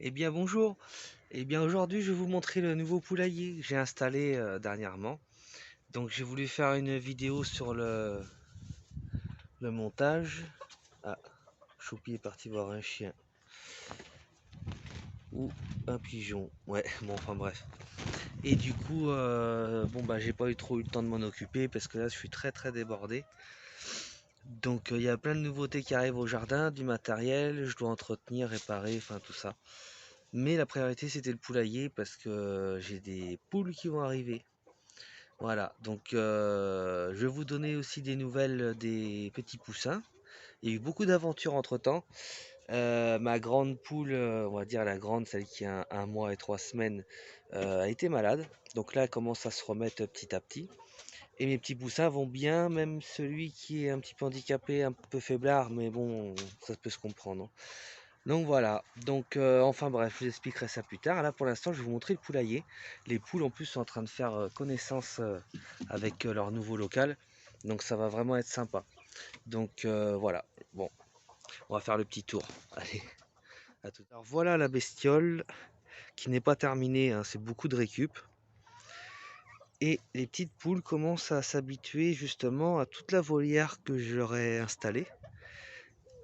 Eh bien bonjour. Eh bien aujourd'hui je vais vous montrer le nouveau poulailler que j'ai installé dernièrement. Donc j'ai voulu faire une vidéo sur le montage. Ah, Choupi est parti voir un chien ou un pigeon. Ouais, bon enfin bref. Et du coup, bon bah j'ai pas trop eu le temps de m'en occuper parce que là je suis très débordé. Donc il y a plein de nouveautés qui arrivent au jardin, du matériel, je dois entretenir, réparer, enfin tout ça. Mais la priorité c'était le poulailler parce que j'ai des poules qui vont arriver. Voilà, donc je vais vous donner aussi des nouvelles des petits poussins. Il y a eu beaucoup d'aventures entre-temps. Ma grande poule, on va dire la grande, celle qui a un mois et 3 semaines, a été malade. Donc là, elle commence à se remettre petit à petit. Et mes petits poussins vont bien, même celui qui est un petit peu handicapé, un peu faiblard, mais bon, ça peut se comprendre, hein. Donc voilà, donc enfin bref, je vous expliquerai ça plus tard. Là pour l'instant je vais vous montrer le poulailler. Les poules en plus sont en train de faire connaissance avec leur nouveau local. Donc ça va vraiment être sympa. Donc voilà, bon, on va faire le petit tour. Allez, à tout. Alors voilà la bestiole qui n'est pas terminée, hein, c'est beaucoup de récup. Et les petites poules commencent à s'habituer justement à toute la volière que je leur ai installée.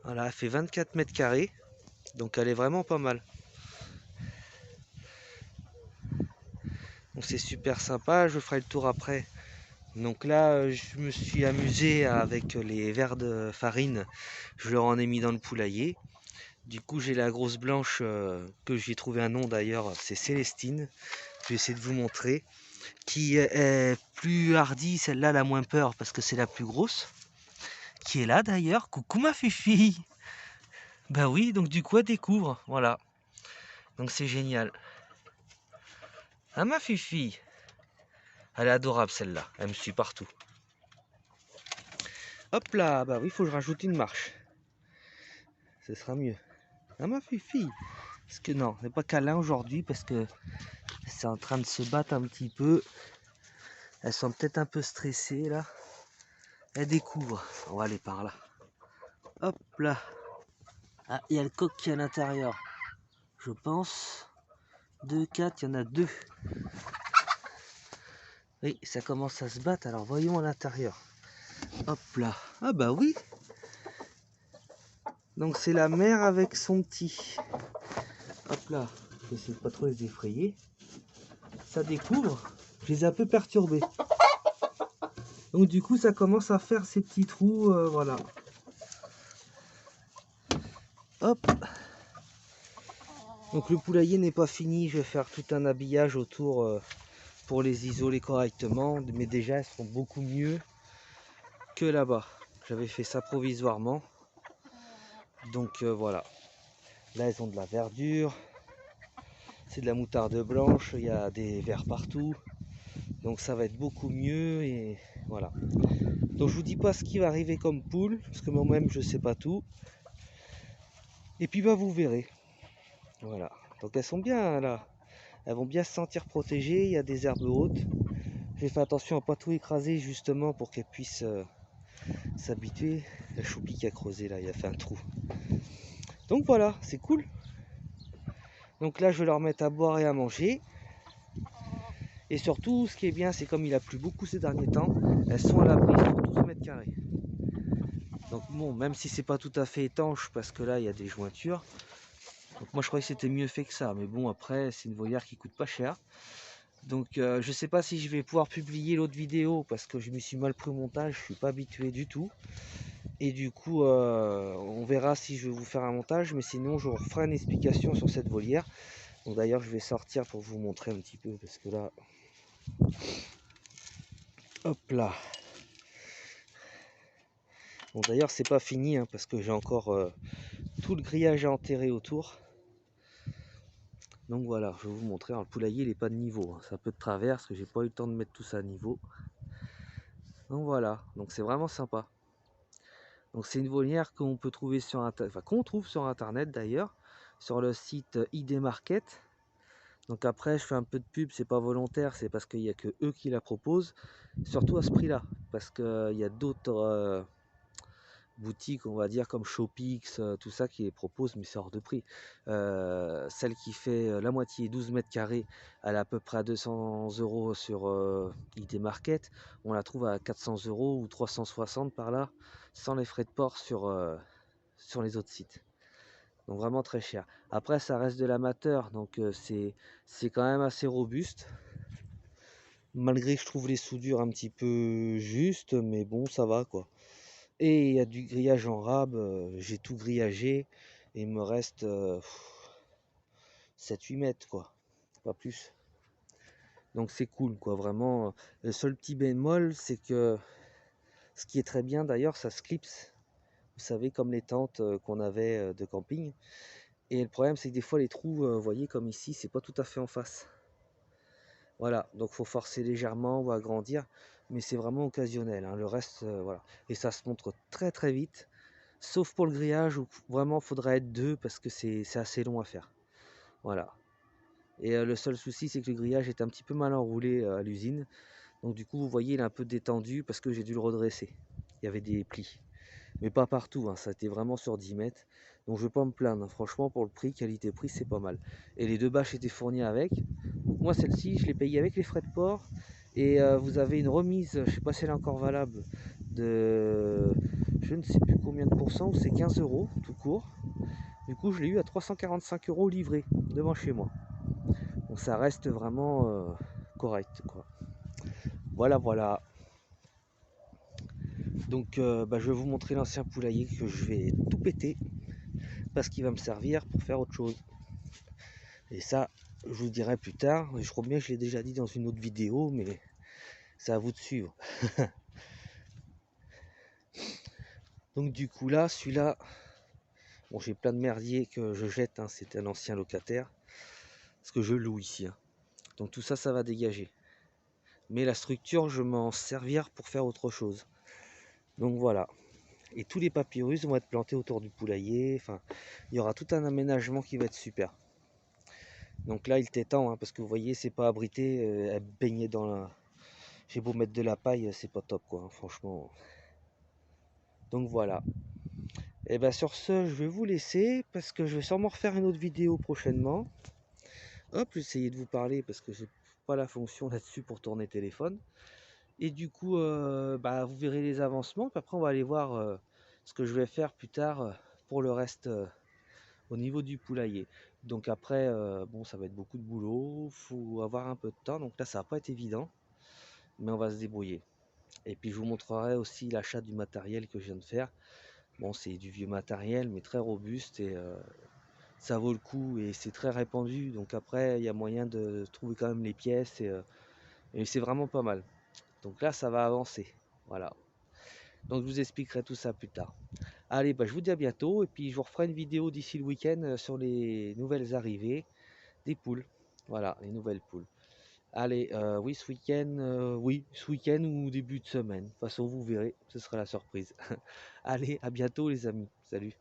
Voilà, elle fait 24 mètres carrés, donc elle est vraiment pas mal. Donc c'est super sympa, je ferai le tour après. Donc là, je me suis amusé avec les verres de farine. Je leur en ai mis dans le poulailler. Du coup, j'ai la grosse blanche que j'ai trouvé un nom d'ailleurs, c'est Célestine. Je vais essayer de vous montrer. Qui est plus hardie, celle-là, la moins peur parce que c'est la plus grosse. Qui est là d'ailleurs. Coucou ma fifi. Bah oui, donc du coup, elle découvre. Voilà. Donc c'est génial. Ah ma fifi. Elle est adorable celle-là. Elle me suit partout. Hop là, bah oui, il faut que je rajoute une marche. Ce sera mieux. Ah ma fifi. Parce que non, n'est pas câlin aujourd'hui parce que c'est en train de se battre un petit peu. Elles sont peut-être un peu stressées là. Elles découvrent. On va aller par là. Hop là. Ah, il y a le coq qui est à l'intérieur. Je pense. 2, 4, il y en a deux. Oui, ça commence à se battre. Alors voyons à l'intérieur. Hop là. Ah bah oui. Donc c'est la mère avec son petit. Hop là. J'essaie de pas trop les effrayer. Ça découvre. Je les ai un peu perturbés. Donc du coup ça commence à faire ces petits trous. Voilà. Hop. Donc le poulailler n'est pas fini. Je vais faire tout un habillage autour pour les isoler correctement. Mais déjà elles seront beaucoup mieux que là-bas. J'avais fait ça provisoirement. Donc voilà. Là elles ont de la verdure. C'est de la moutarde blanche. Il y a des vers partout. Donc ça va être beaucoup mieux. Et voilà. Donc je vous dis pas ce qui va arriver comme poule. Parce que moi-même je sais pas tout. Et puis bah vous verrez. Voilà. Donc elles sont bien là. Elles vont bien se sentir protégées. Il y a des herbes hautes. J'ai fait attention à pas tout écraser justement pour qu'elles puissent s'habituer. La choupi qui a creusé là, il a fait un trou. Donc voilà, c'est cool. Donc là je vais leur mettre à boire et à manger. Et surtout ce qui est bien c'est comme il a plu beaucoup ces derniers temps, elles sont à l'abri sur 12 mètres carrés. Donc bon, même si c'est pas tout à fait étanche parce que là il y a des jointures. Donc moi je croyais que c'était mieux fait que ça. Mais bon après c'est une volière qui coûte pas cher. Donc je sais pas si je vais pouvoir publier l'autre vidéo parce que je me suis mal pris au montage, je suis pas habitué du tout. Et du coup on verra si je vais vous faire un montage, mais sinon je vous ferai une explication sur cette volière. Donc d'ailleurs je vais sortir pour vous montrer un petit peu parce que là. Hop là. Bon d'ailleurs c'est pas fini hein, parce que j'ai encore tout le grillage à enterrer autour. Donc voilà, je vais vous montrer. Alors, le poulailler il n'est pas de niveau, hein. C'est un peu de travers parce que j'ai pas eu le temps de mettre tout ça à niveau. Donc voilà, donc c'est vraiment sympa. Donc c'est une volière qu'on peut trouver sur internet, enfin qu'on trouve sur internet d'ailleurs, sur le site ID Market. Donc après je fais un peu de pub, c'est pas volontaire, c'est parce qu'il n'y a que eux qui la proposent, surtout à ce prix là, parce qu'il y a d'autres boutiques, on va dire, comme Shopix, tout ça qui les propose, mais c'est hors de prix. Celle qui fait la moitié, 12 mètres carrés, elle est à peu près à 200 € sur ID Market. On la trouve à 400 € ou 360 par là, sans les frais de port sur les autres sites. Donc vraiment très cher. Après, ça reste de l'amateur, donc c'est quand même assez robuste. Malgré que je trouve les soudures un petit peu justes, mais bon, ça va quoi. Et il y a du grillage en rab, j'ai tout grillagé, et il me reste 7-8 mètres quoi, pas plus. Donc c'est cool quoi, vraiment. Le seul petit bémol, c'est que ce qui est très bien d'ailleurs, ça se clipse. Vous savez, comme les tentes qu'on avait de camping. Et le problème, c'est que des fois, les trous, vous voyez, comme ici, c'est pas tout à fait en face. Voilà, donc faut forcer légèrement ou agrandir, mais c'est vraiment occasionnel, hein. Le reste, voilà. Et ça se montre très très vite, sauf pour le grillage où vraiment faudrait être deux parce que c'est assez long à faire. Voilà. Et le seul souci, c'est que le grillage est un petit peu mal enroulé à l'usine. Donc du coup, vous voyez, il est un peu détendu parce que j'ai dû le redresser. Il y avait des plis. Mais pas partout, hein, ça a été vraiment sur 10 mètres. Donc je ne vais pas me plaindre, hein. Franchement, pour le prix, qualité-prix, c'est pas mal. Et les deux bâches étaient fournies avec. Donc moi, celle-ci, je l'ai payée avec les frais de port. Et vous avez une remise, je ne sais pas si elle est encore valable, de je ne sais plus combien de pourcents, c'est 15 € tout court. Du coup, je l'ai eu à 345 € livré devant chez moi. Donc ça reste vraiment correct, quoi. Voilà, voilà. Donc je vais vous montrer l'ancien poulailler que je vais tout péter parce qu'il va me servir pour faire autre chose. Et ça, je vous dirai plus tard. Je crois bien que je l'ai déjà dit dans une autre vidéo, mais c'est à vous de suivre. Donc du coup là, celui-là, bon, j'ai plein de merdier que je jette, hein, c'est un ancien locataire, parce que je loue ici, hein. Donc tout ça, ça va dégager. Mais la structure, je vais m'en servir pour faire autre chose. Donc voilà. Et tous les papyrus vont être plantés autour du poulailler. Enfin, il y aura tout un aménagement qui va être super. Donc là, il t'étend, hein, parce que vous voyez, c'est pas abrité, elle baignait dans la... J'ai beau mettre de la paille, c'est pas top, quoi, hein, franchement. Donc voilà. Et bien sur ce, je vais vous laisser, parce que je vais sûrement refaire une autre vidéo prochainement. Hop, j'essayais de vous parler, parce que j'ai pas la fonction là-dessus pour tourner téléphone. Et du coup, vous verrez les avancements, puis après on va aller voir ce que je vais faire plus tard pour le reste au niveau du poulailler. Donc après, bon, ça va être beaucoup de boulot, faut avoir un peu de temps, donc là ça va pas être évident, mais on va se débrouiller. Et puis je vous montrerai aussi l'achat du matériel que je viens de faire. Bon, c'est du vieux matériel, mais très robuste, et ça vaut le coup, et c'est très répandu, donc après il y a moyen de trouver quand même les pièces, et c'est vraiment pas mal. Donc là ça va avancer, voilà. Donc je vous expliquerai tout ça plus tard. Allez, je vous dis à bientôt, et puis je vous referai une vidéo d'ici le week-end sur les nouvelles arrivées des poules. Voilà, les nouvelles poules. Allez, oui, ce week-end ou début de semaine. De toute façon, vous verrez, ce sera la surprise. Allez, à bientôt les amis. Salut.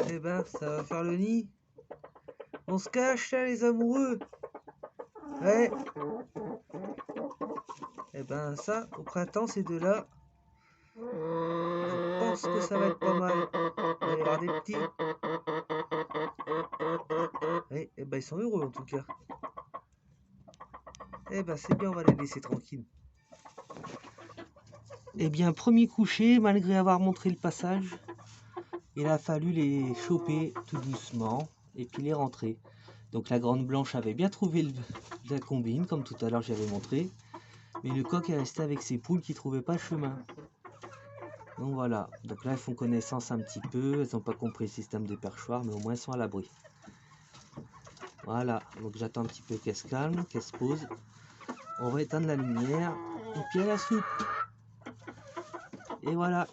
Eh ben, ça va faire le nid. On se cache là, les amoureux. Ouais. Eh ben, ça, au printemps, ces deux-là, je pense que ça va être pas mal. Il va y avoir des petits. Eh ben, ils sont heureux en tout cas. Eh ben, c'est bien, on va les laisser tranquilles. Eh bien, premier coucher, malgré avoir montré le passage, il a fallu les choper tout doucement et puis les rentrer. Donc la grande blanche avait bien trouvé la combine, comme tout à l'heure j'avais montré. Mais le coq est resté avec ses poules qui ne trouvaient pas le chemin. Donc voilà, donc là elles font connaissance un petit peu, elles n'ont pas compris le système des perchoirs, mais au moins elles sont à l'abri. Voilà, donc j'attends un petit peu qu'elle se calme, qu'elle se pose. On va éteindre la lumière, et puis à la soupe. Et voilà,